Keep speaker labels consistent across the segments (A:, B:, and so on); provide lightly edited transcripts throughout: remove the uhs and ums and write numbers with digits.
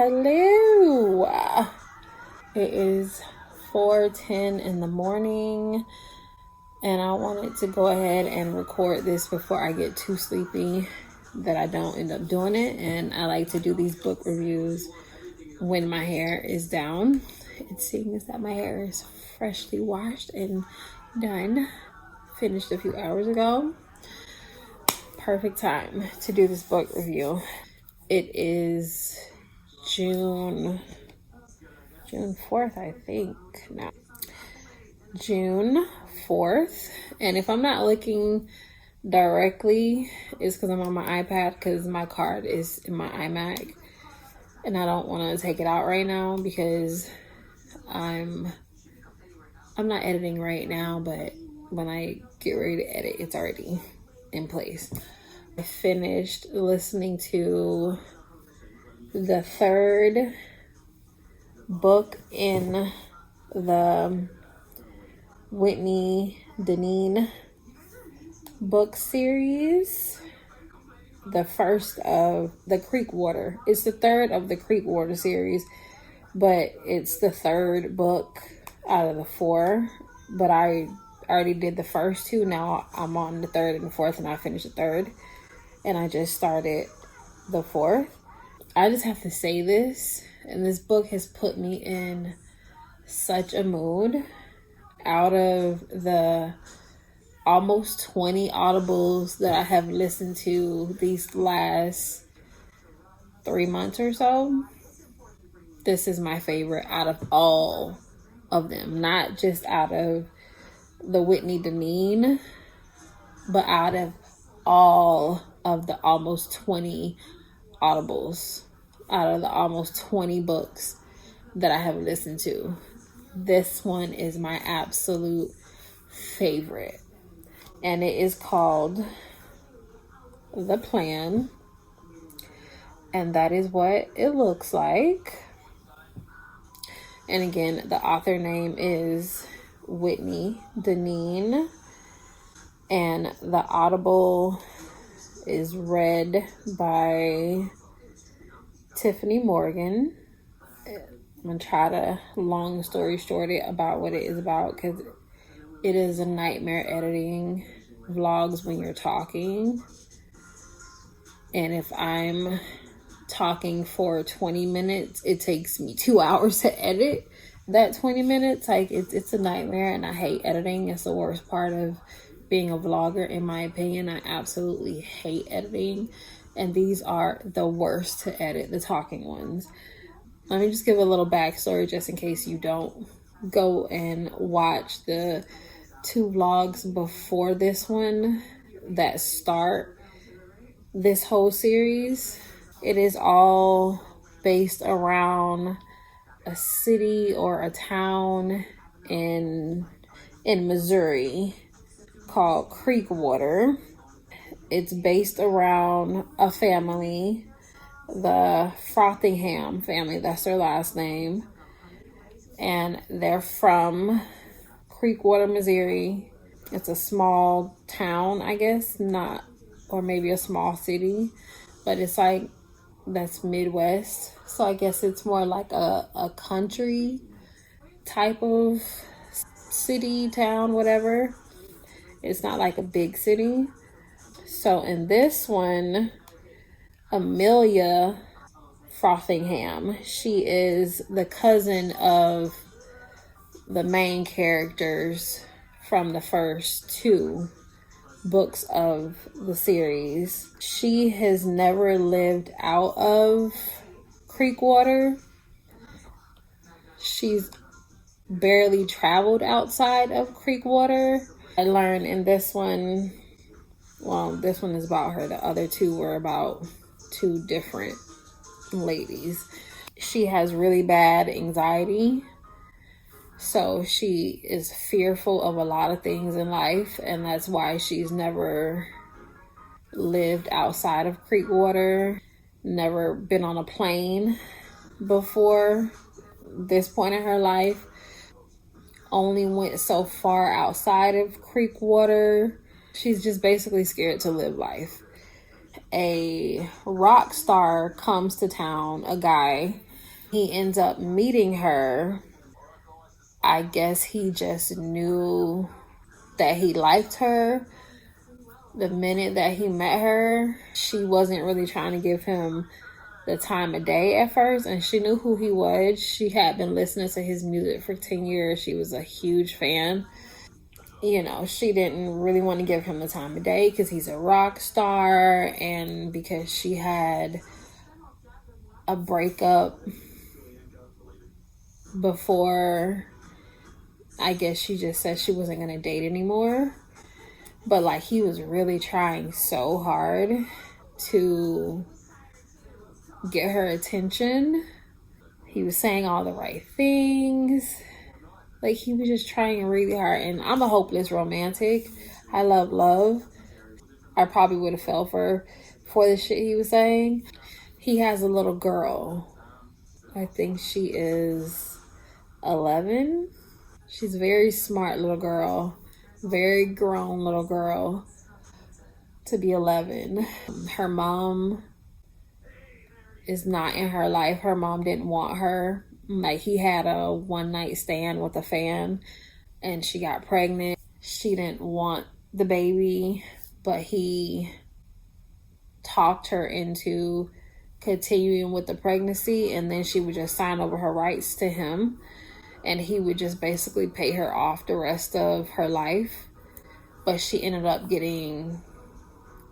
A: Hello. It is 4:10 in the morning, and I wanted to go ahead and record this before I get too sleepy that I don't end up doing it. And I like to do these book reviews when my hair is down. It seems that my hair is freshly washed and done. Finished a few hours ago. Perfect time to do this book review. It is June 4th, I think. No, June 4th. And if I'm not looking directly, it's because I'm on my iPad, because my card is in my iMac. And I don't want to take it out right now because I'm not editing right now, but when I get ready to edit, it's already in place. I finished listening to the third book in the Whitney Dineen book series. The first of the Creekwater. It's the third of the Creekwater series, but it's the third book out of the four. But I already did the first two. Now I'm on the third and the fourth, and I finished the third. And I just started the fourth. I just have to say this, and this book has put me in such a mood. Out of the almost 20 audibles that I have listened to these last 3 months or so, this is my favorite out of all of them. Not just out of the Whitney Dineen, but out of all of the almost 20 audibles, out of the almost 20 books that I have listened to. This one is my absolute favorite. And it is called The Plan. And that is what it looks like. And again, the author name is Whitney Dineen. And the audible is read by Tiffany Morgan. I'm going to try to long story short it about what it is about, because it is a nightmare editing vlogs when you're talking. And if I'm talking for 20 minutes, it takes me 2 hours to edit that 20 minutes. Like, it's a nightmare, and I hate editing. It's the worst part of being a vlogger, in my opinion. I absolutely hate editing, and these are the worst to edit, the talking ones. Let me just give a little backstory just in case you don't go and watch the 2 vlogs before this one that start this whole series. It is all based around a city or a town in Missouri called Creekwater. It's based around a family, the Frothingham family, that's their last name. And they're from Creekwater, Missouri. It's a small town, I guess, not, or maybe a small city, but it's like, that's Midwest. So I guess it's more like a country type of city, town, whatever. It's not like a big city. So in this one, Amelia Frothingham, she is the cousin of the main characters from the first 2 books of the series. She has never lived out of Creekwater. She's barely traveled outside of Creekwater. I learned in this one, well, this one is about her. The other 2 were about 2 different ladies. She has really bad anxiety. So she is fearful of a lot of things in life, and that's why she's never lived outside of Creekwater, never been on a plane before this point in her life, only went so far outside of Creekwater. She's just basically scared to live life. A rock star comes to town, a guy, He ends up meeting her. I guess he just knew that he liked her. The minute that he met her, she wasn't really trying to give him the time of day at first, and she knew who he was. She had been listening to his music for 10 years. She was a huge fan. You know, she didn't really want to give him the time of day because he's a rock star, and because she had a breakup before. I guess she just said she wasn't going to date anymore. But like, he was really trying so hard to get her attention. He was saying all the right things. Like, he was just trying really hard. And I'm a hopeless romantic. I love love. I probably would have fell for the shit he was saying. He has a little girl. I think she is 11. She's a very smart little girl. Very grown little girl to be 11. Her mom is not in her life. Her mom didn't want her. Like, he had a one-night stand with a fan and she got pregnant. She didn't want the baby, but he talked her into continuing with the pregnancy, and then she would just sign over her rights to him, and he would just basically pay her off the rest of her life. But she ended up getting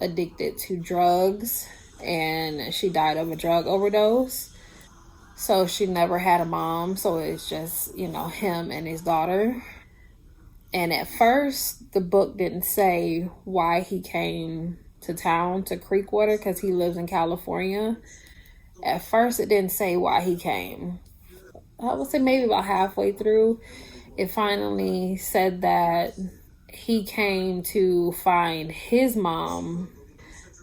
A: addicted to drugs, and she died of a drug overdose. So she never had a mom, so it's just, you know, him and his daughter. And at first, the book didn't say why he came to town, to Creekwater, because he lives in California. At first, it didn't say why he came. I would say maybe about halfway through, it finally said that he came to find his mom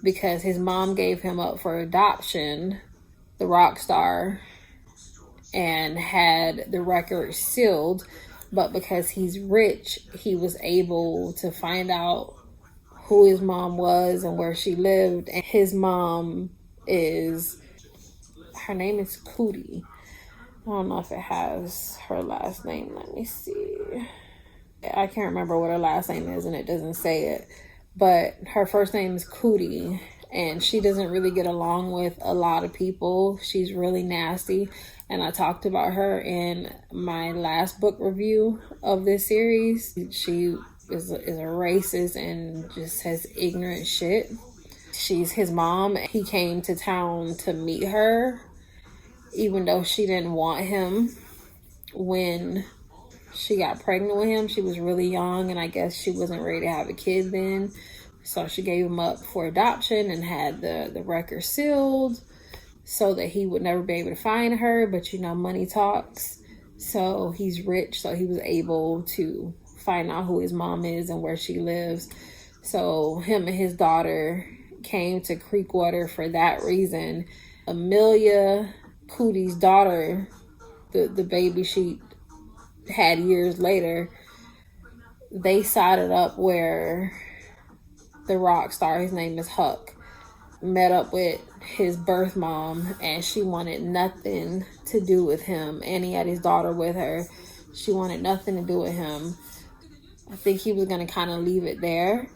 A: because his mom gave him up for adoption, the rock star, and had the record sealed. But because he's rich, he was able to find out who his mom was and where she lived. And his mom is, her name is Cootie. I don't know if it has her last name. Let me see. I can't remember what her last name is, and it doesn't say it. But her first name is Cootie, and she doesn't really get along with a lot of people. She's really nasty, and I talked about her in my last book review of this series. She is a racist and just says ignorant shit. She's his mom. He came to town to meet her, even though she didn't want him. When she got pregnant with him, she was really young, and I guess she wasn't ready to have a kid then. So she gave him up for adoption and had the record sealed so that he would never be able to find her. But, you know, money talks. So he's rich, so he was able to find out who his mom is and where she lives. So him and his daughter came to Creekwater for that reason. Amelia, Cootie's daughter, the baby she had years later, they sided up where the rock star, his name is Huck, met up with his birth mom, and she wanted nothing to do with him, and he had his daughter with her. She wanted nothing to do with him. I think he was going to kind of leave it there,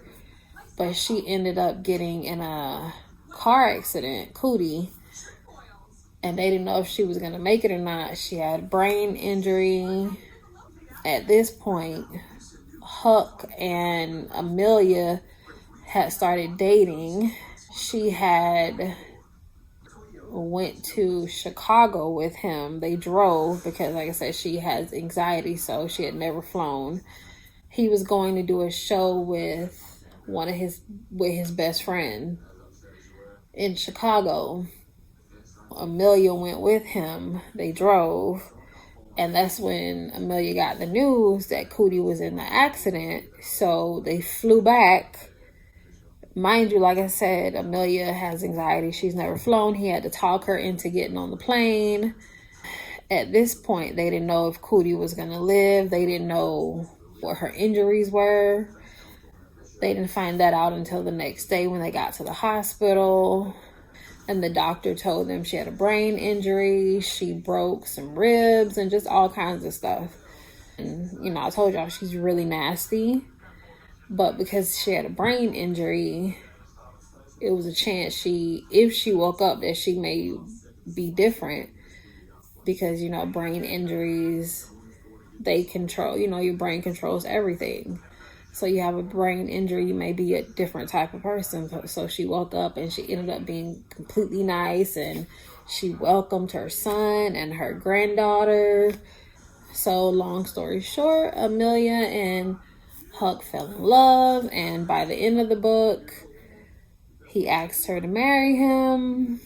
A: but she ended up getting in a car accident, Cootie, and they didn't know if she was going to make it or not. She had brain injury. At this point, Huck and Amelia had started dating. She had went to Chicago with him. They drove because, like I said, she has anxiety, so she had never flown. He was going to do a show with his best friend in Chicago. Amelia went with him. They drove. And that's when Amelia got the news that Cootie was in the accident. So they flew back. Mind you, like I said, Amelia has anxiety. She's never flown. He had to talk her into getting on the plane. At this point, they didn't know if Cootie was going to live. They didn't know what her injuries were. They didn't find that out until the next day when they got to the hospital. and the doctor told them she had a brain injury, she broke some ribs, and just all kinds of stuff. And, you know, I told y'all she's really nasty, but because she had a brain injury, it was a chance if she woke up, that she may be different, because, you know, brain injuries, they control, you know, your brain controls everything. So you have a brain injury, you may be a different type of person. So she woke up and she ended up being completely nice, and she welcomed her son and her granddaughter. So long story short, Amelia and Huck fell in love, and by the end of the book, he asked her to marry him.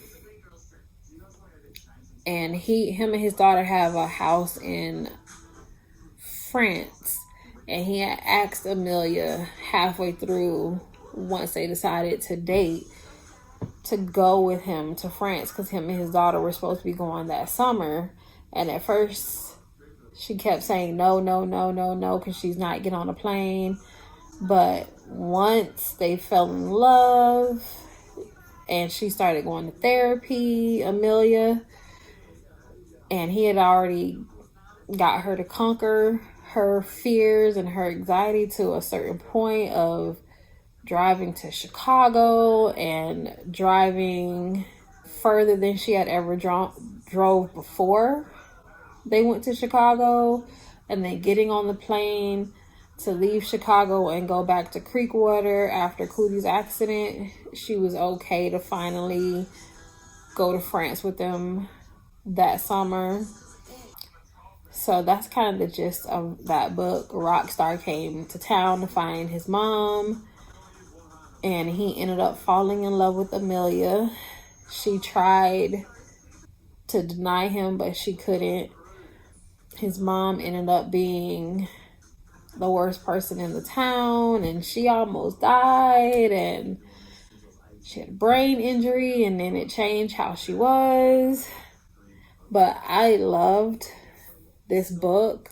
A: And him and his daughter have a house in France. And he had asked Amelia halfway through, once they decided to date, to go with him to France, because him and his daughter were supposed to be going that summer. And at first, she kept saying no, no, no, no, no, because she's not getting on a plane. But once they fell in love and she started going to therapy, Amelia, and he had already got her to conquer her fears and her anxiety to a certain point of driving to Chicago and driving further than she had ever drove before they went to Chicago, and then getting on the plane to leave Chicago and go back to Creekwater after Cootie's accident. She was okay to finally go to France with them that summer. So that's kind of the gist of that book. Rockstar came to town to find his mom, and he ended up falling in love with Amelia. She tried to deny him, but she couldn't. His mom ended up being the worst person in the town, and she almost died, and she had a brain injury, and then it changed how she was. But I loved this book,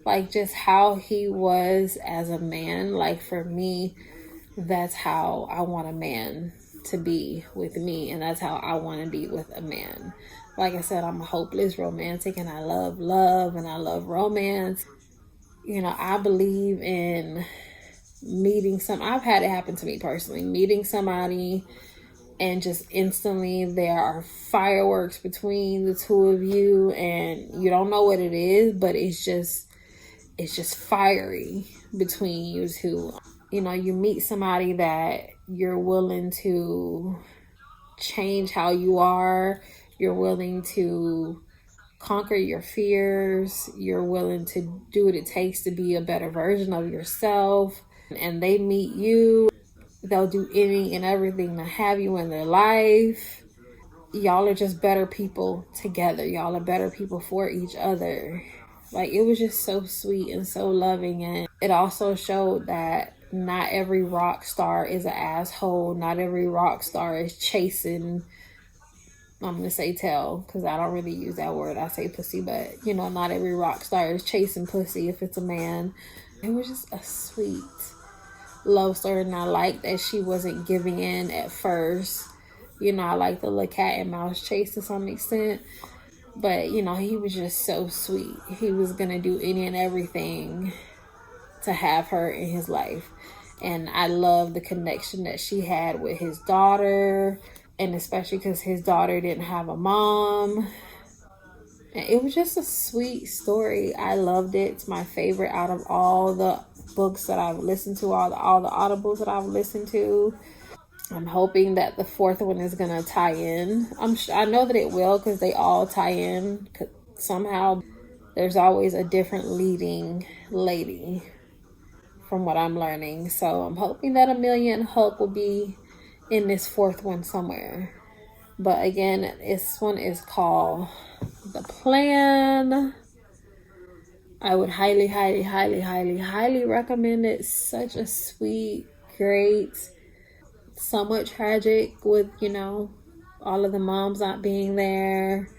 A: like just how he was as a man. Like for me, that's how I want a man to be with me, and that's how I want to be with a man. Like I said, I'm a hopeless romantic, and I love love, and I love romance. You know, I believe in I've had it happen to me personally, meeting somebody and just instantly there are fireworks between the two of you, and you don't know what it is, but it's just fiery between you two. You know, you meet somebody that you're willing to change how you are, you're willing to conquer your fears, you're willing to do what it takes to be a better version of yourself, and they meet you, they'll do anything and everything to have you in their life. Y'all are just better people together. Y'all are better people for each other. Like, it was just so sweet and so loving. And it also showed that not every rock star is an asshole. Not every rock star is chasing, I'm going to say tail, because I don't really use that word. I say pussy, but, you know, not every rock star is chasing pussy if it's a man. It was just a sweet love story, and I like that she wasn't giving in at first. You know, I like the little cat and mouse chase to some extent, but, you know, he was just so sweet. He was going to do any and everything to have her in his life. And I love the connection that she had with his daughter, and especially because his daughter didn't have a mom. And it was just a sweet story. I loved it. It's my favorite out of all the books that I've listened to, all the audibles that I've listened to. I'm hoping that the fourth one is gonna tie in. I know that it will, because they all tie in somehow. There's always a different leading lady, from what I'm learning. So I'm hoping that Amelia and Hulk will be in this fourth one somewhere. But again, this one is called The Plan. I would highly, highly, highly, highly, highly recommend it. Such a sweet, great, somewhat tragic with, you know, all of the moms not being there.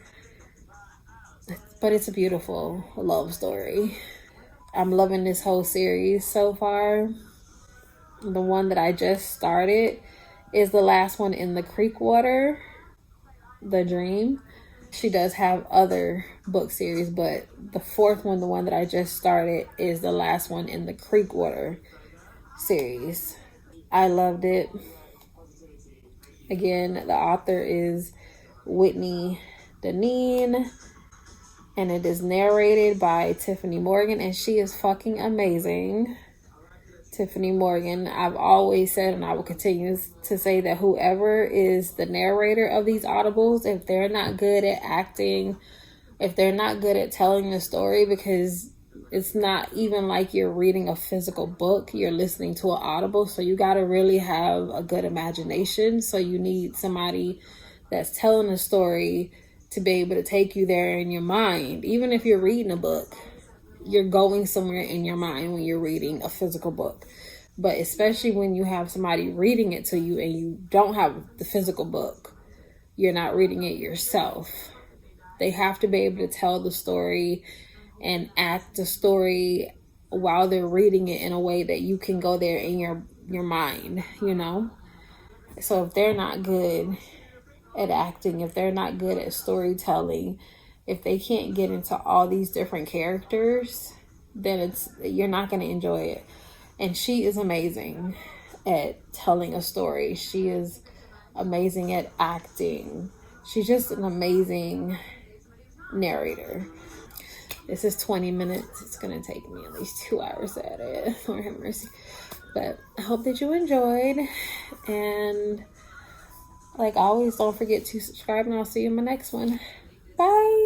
A: But it's a beautiful love story. I'm loving this whole series so far. The one that I just started is the last one in the Creekwater The Dream. She does have other book series, but the fourth one, the one that I just started, is the last one in the Creekwater series. I loved it. Again, the author is Whitney Dineen, and it is narrated by Tiffany Morgan, and she is fucking amazing. Tiffany Morgan. I've always said, and I will continue to say, that whoever is the narrator of these audibles, if they're not good at acting, if they're not good at telling the story, because it's not even like you're reading a physical book, you're listening to an audible, so you got to really have a good imagination. So you need somebody that's telling a story to be able to take you there in your mind. Even if you're reading a book, you're going somewhere in your mind when you're reading a physical book. But especially when you have somebody reading it to you and you don't have the physical book, you're not reading it yourself. They have to be able to tell the story and act the story while they're reading it in a way that you can go there in your mind, you know? So if they're not good at acting, if they're not good at storytelling, if they can't get into all these different characters, then you're not going to enjoy it. And she is amazing at telling a story. She is amazing at acting. She's just an amazing narrator. This is 20 minutes. It's going to take me at least 2 hours to edit. Lord have mercy. But I hope that you enjoyed. And like always, don't forget to subscribe, and I'll see you in my next one. Bye.